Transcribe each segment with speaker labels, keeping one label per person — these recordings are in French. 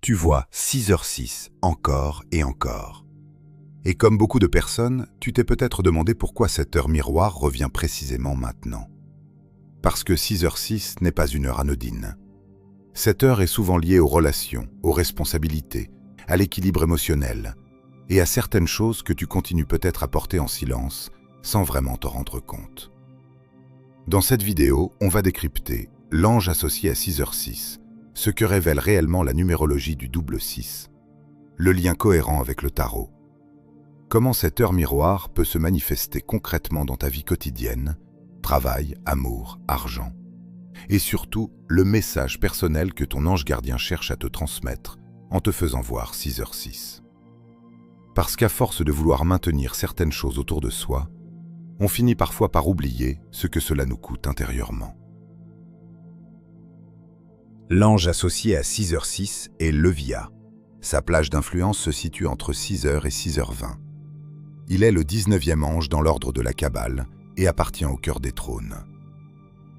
Speaker 1: tu vois 6h06 encore et encore. Et comme beaucoup de personnes, tu t'es peut-être demandé pourquoi cette heure miroir revient précisément maintenant. Parce que 6h06 n'est pas une heure anodine. Cette heure est souvent liée aux relations, aux responsabilités, à l'équilibre émotionnel et à certaines choses que tu continues peut-être à porter en silence sans vraiment t'en rendre compte. Dans cette vidéo, on va décrypter l'ange associé à 6h06, ce que révèle réellement la numérologie du double 6, le lien cohérent avec le tarot. Comment cette heure miroir peut se manifester concrètement dans ta vie quotidienne, travail, amour, argent, et surtout le message personnel que ton ange gardien cherche à te transmettre en te faisant voir 6h06. Parce qu'à force de vouloir maintenir certaines choses autour de soi, on finit parfois par oublier ce que cela nous coûte intérieurement. L'ange associé à 6h06 est Levia. Sa plage d'influence se situe entre 6h et 6h20. Il est le 19e ange dans l'ordre de la Kabbale et appartient au cœur des trônes.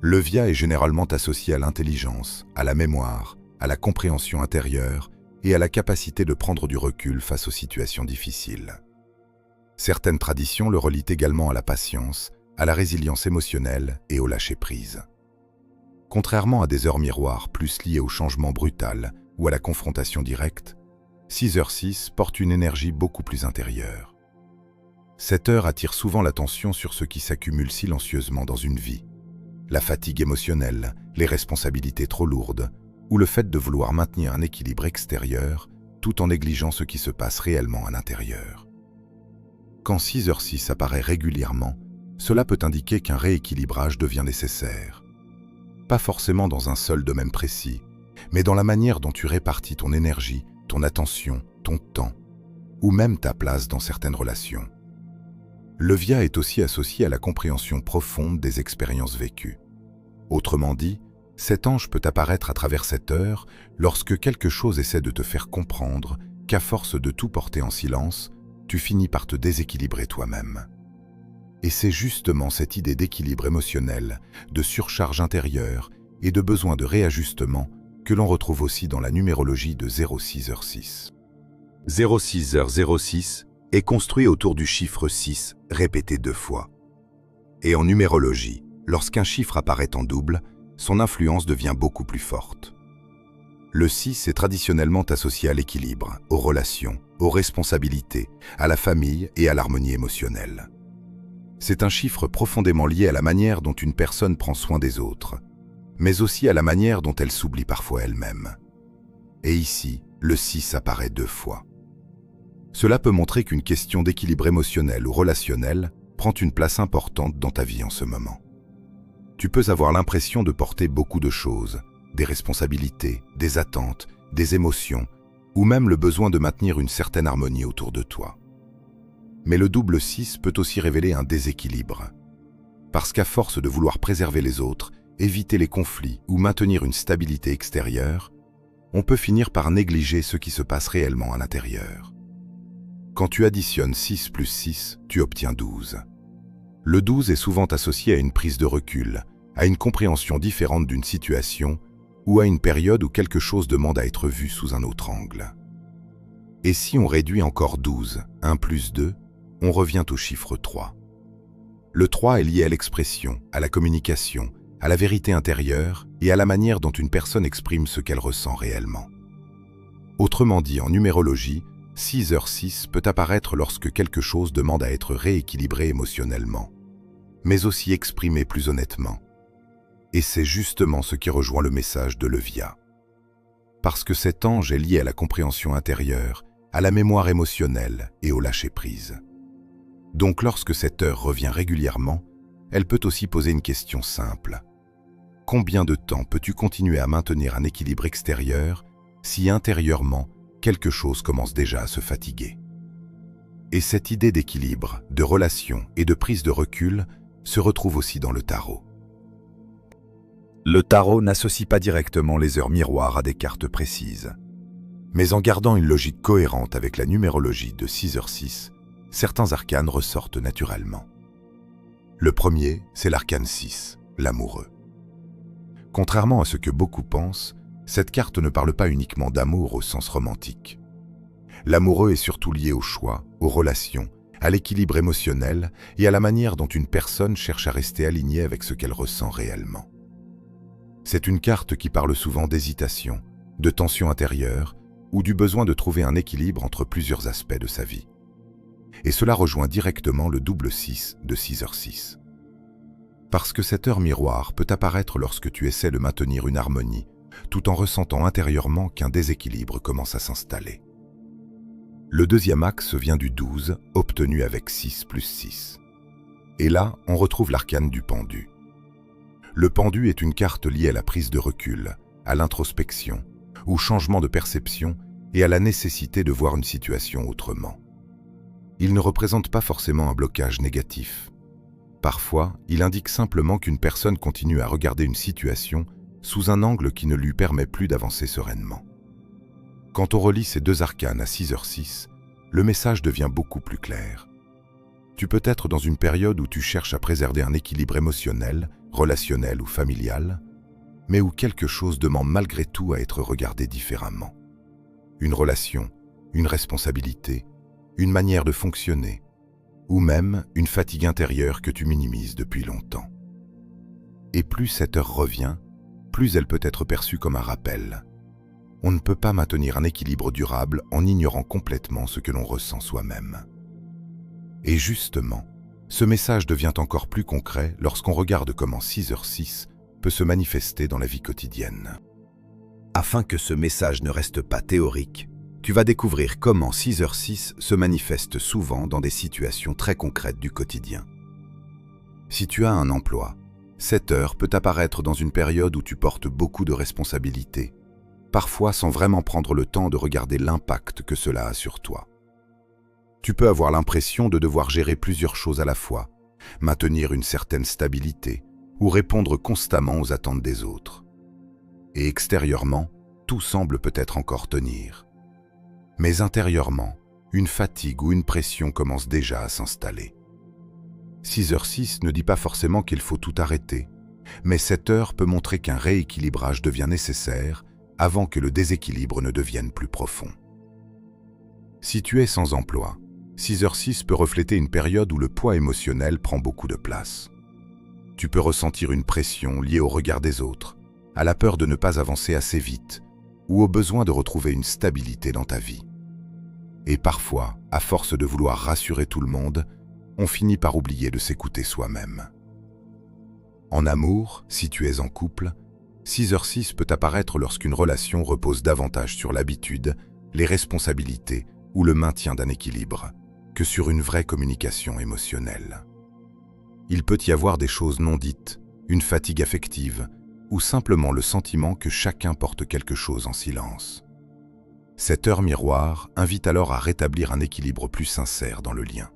Speaker 1: Levia est généralement associé à l'intelligence, à la mémoire, à la compréhension intérieure et à la capacité de prendre du recul face aux situations difficiles. Certaines traditions le relient également à la patience, à la résilience émotionnelle et au lâcher-prise. Contrairement à des heures miroirs plus liées au changement brutal ou à la confrontation directe, 6h06 porte une énergie beaucoup plus intérieure. Cette heure attire souvent l'attention sur ce qui s'accumule silencieusement dans une vie. La fatigue émotionnelle, les responsabilités trop lourdes, ou le fait de vouloir maintenir un équilibre extérieur tout en négligeant ce qui se passe réellement à l'intérieur. Quand 6h06 apparaît régulièrement, cela peut indiquer qu'un rééquilibrage devient nécessaire. Pas forcément dans un seul domaine précis, mais dans la manière dont tu répartis ton énergie, ton attention, ton temps, ou même ta place dans certaines relations. Levia est aussi associé à la compréhension profonde des expériences vécues. Autrement dit, cet ange peut apparaître à travers cette heure lorsque quelque chose essaie de te faire comprendre qu'à force de tout porter en silence, tu finis par te déséquilibrer toi-même. Et c'est justement cette idée d'équilibre émotionnel, de surcharge intérieure et de besoin de réajustement que l'on retrouve aussi dans la numérologie de 06h06. 06h06 est construit autour du chiffre 6, répété 2 fois. Et en numérologie, lorsqu'un chiffre apparaît en double, son influence devient beaucoup plus forte. Le 6 est traditionnellement associé à l'équilibre, aux relations, aux responsabilités, à la famille et à l'harmonie émotionnelle. C'est un chiffre profondément lié à la manière dont une personne prend soin des autres, mais aussi à la manière dont elle s'oublie parfois elle-même. Et ici, le 6 apparaît 2 fois. Cela peut montrer qu'une question d'équilibre émotionnel ou relationnel prend une place importante dans ta vie en ce moment. Tu peux avoir l'impression de porter beaucoup de choses, des responsabilités, des attentes, des émotions, ou même le besoin de maintenir une certaine harmonie autour de toi. Mais le double 6 peut aussi révéler un déséquilibre. Parce qu'à force de vouloir préserver les autres, éviter les conflits ou maintenir une stabilité extérieure, on peut finir par négliger ce qui se passe réellement à l'intérieur. Quand tu additionnes 6 plus 6, tu obtiens 12. Le 12 est souvent associé à une prise de recul, à une compréhension différente d'une situation ou à une période où quelque chose demande à être vu sous un autre angle. Et si on réduit encore 12, 1 plus 2, on revient au chiffre 3. Le 3 est lié à l'expression, à la communication, à la vérité intérieure et à la manière dont une personne exprime ce qu'elle ressent réellement. Autrement dit, en numérologie, 6h06 peut apparaître lorsque quelque chose demande à être rééquilibré émotionnellement, mais aussi exprimé plus honnêtement. Et c'est justement ce qui rejoint le message de Levia. Parce que cet ange est lié à la compréhension intérieure, à la mémoire émotionnelle et au lâcher-prise. Donc lorsque cette heure revient régulièrement, elle peut aussi poser une question simple. Combien de temps peux-tu continuer à maintenir un équilibre extérieur si intérieurement, quelque chose commence déjà à se fatiguer? Et cette idée d'équilibre, de relation et de prise de recul se retrouve aussi dans le tarot. Le tarot n'associe pas directement les heures miroirs à des cartes précises. Mais en gardant une logique cohérente avec la numérologie de 6h06, certains arcanes ressortent naturellement. Le premier, c'est l'arcane 6, l'amoureux. Contrairement à ce que beaucoup pensent, Cette carte ne parle pas uniquement d'amour au sens romantique. L'amoureux est surtout lié au choix, aux relations, à l'équilibre émotionnel et à la manière dont une personne cherche à rester alignée avec ce qu'elle ressent réellement. C'est une carte qui parle souvent d'hésitation, de tension intérieure ou du besoin de trouver un équilibre entre plusieurs aspects de sa vie. Et cela rejoint directement le double 6 de 6h6. Parce que cette heure miroir peut apparaître lorsque tu essaies de maintenir une harmonie, tout en ressentant intérieurement qu'un déséquilibre commence à s'installer. Le deuxième axe vient du 12, obtenu avec 6 plus 6. Et là, on retrouve l'arcane du pendu. Le pendu est une carte liée à la prise de recul, à l'introspection, au changement de perception et à la nécessité de voir une situation autrement. Il ne représente pas forcément un blocage négatif. Parfois, il indique simplement qu'une personne continue à regarder une situation sous un angle qui ne lui permet plus d'avancer sereinement. Quand on relie ces deux arcanes à 6h6, le message devient beaucoup plus clair. Tu peux être dans une période où tu cherches à préserver un équilibre émotionnel, relationnel ou familial, mais où quelque chose demande malgré tout à être regardé différemment. Une relation, une responsabilité, une manière de fonctionner, ou même une fatigue intérieure que tu minimises depuis longtemps. Et plus cette heure revient, plus elle peut être perçue comme un rappel. On ne peut pas maintenir un équilibre durable en ignorant complètement ce que l'on ressent soi-même. Et justement, ce message devient encore plus concret lorsqu'on regarde comment 6h6 peut se manifester dans la vie quotidienne. Afin que ce message ne reste pas théorique, tu vas découvrir comment 6h6 se manifeste souvent dans des situations très concrètes du quotidien. Si tu as un emploi, cette heure peut apparaître dans une période où tu portes beaucoup de responsabilités, parfois sans vraiment prendre le temps de regarder l'impact que cela a sur toi. Tu peux avoir l'impression de devoir gérer plusieurs choses à la fois, maintenir une certaine stabilité ou répondre constamment aux attentes des autres. Et extérieurement, tout semble peut-être encore tenir. Mais intérieurement, une fatigue ou une pression commence déjà à s'installer. 6h6 ne dit pas forcément qu'il faut tout arrêter, mais cette heure peut montrer qu'un rééquilibrage devient nécessaire avant que le déséquilibre ne devienne plus profond. Si tu es sans emploi, 6h6 peut refléter une période où le poids émotionnel prend beaucoup de place. Tu peux ressentir une pression liée au regard des autres, à la peur de ne pas avancer assez vite, ou au besoin de retrouver une stabilité dans ta vie. Et parfois, à force de vouloir rassurer tout le monde, on finit par oublier de s'écouter soi-même. En amour, si tu es en couple, 6h6 peut apparaître lorsqu'une relation repose davantage sur l'habitude, les responsabilités ou le maintien d'un équilibre, que sur une vraie communication émotionnelle. Il peut y avoir des choses non dites, une fatigue affective, ou simplement le sentiment que chacun porte quelque chose en silence. Cette heure miroir invite alors à rétablir un équilibre plus sincère dans le lien.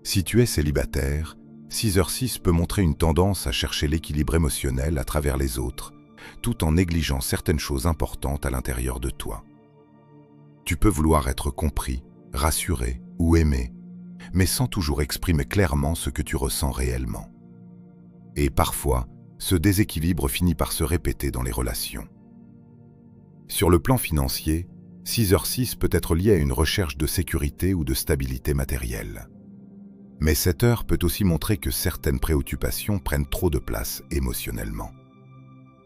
Speaker 1: Si tu es célibataire, 6h6 peut montrer une tendance à chercher l'équilibre émotionnel à travers les autres, tout en négligeant certaines choses importantes à l'intérieur de toi. Tu peux vouloir être compris, rassuré ou aimé, mais sans toujours exprimer clairement ce que tu ressens réellement. Et parfois, ce déséquilibre finit par se répéter dans les relations. Sur le plan financier, 6h6 peut être lié à une recherche de sécurité ou de stabilité matérielle. Mais cette heure peut aussi montrer que certaines préoccupations prennent trop de place émotionnellement.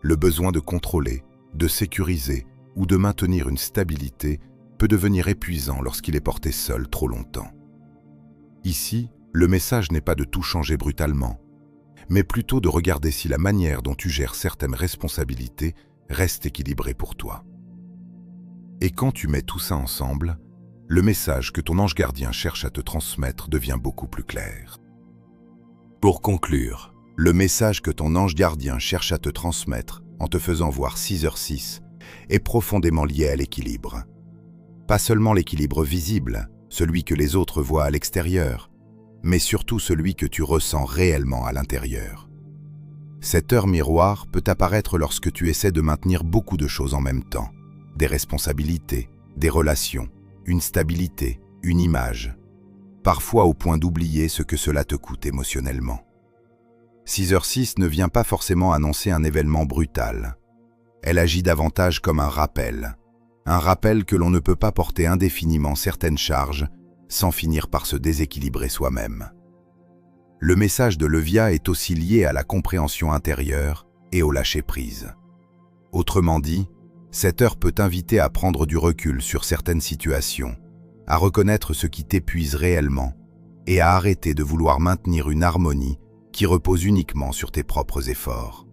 Speaker 1: Le besoin de contrôler, de sécuriser ou de maintenir une stabilité peut devenir épuisant lorsqu'il est porté seul trop longtemps. Ici, le message n'est pas de tout changer brutalement, mais plutôt de regarder si la manière dont tu gères certaines responsabilités reste équilibrée pour toi. Et quand tu mets tout ça ensemble, le message que ton ange gardien cherche à te transmettre devient beaucoup plus clair. Pour conclure, le message que ton ange gardien cherche à te transmettre en te faisant voir 6h6 est profondément lié à l'équilibre. Pas seulement l'équilibre visible, celui que les autres voient à l'extérieur, mais surtout celui que tu ressens réellement à l'intérieur. Cette heure miroir peut apparaître lorsque tu essaies de maintenir beaucoup de choses en même temps, des responsabilités, des relations, une stabilité, une image, parfois au point d'oublier ce que cela te coûte émotionnellement. 6h6 ne vient pas forcément annoncer un événement brutal, Elle agit davantage comme un rappel que l'on ne peut pas porter indéfiniment certaines charges sans finir par se déséquilibrer soi-même. Le message de l'Evia est aussi lié à la compréhension intérieure et au lâcher-prise. Autrement dit, cette heure peut t'inviter à prendre du recul sur certaines situations, à reconnaître ce qui t'épuise réellement et à arrêter de vouloir maintenir une harmonie qui repose uniquement sur tes propres efforts.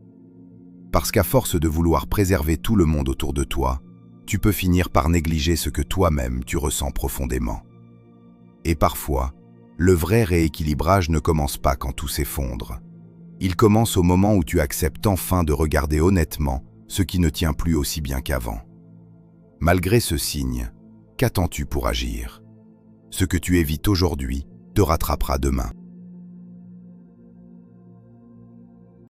Speaker 1: Parce qu'à force de vouloir préserver tout le monde autour de toi, tu peux finir par négliger ce que toi-même tu ressens profondément. Et parfois, le vrai rééquilibrage ne commence pas quand tout s'effondre. Il commence au moment où tu acceptes enfin de regarder honnêtement ce qui ne tient plus aussi bien qu'avant. Malgré ce signe, qu'attends-tu pour agir? Ce que tu évites aujourd'hui te rattrapera demain.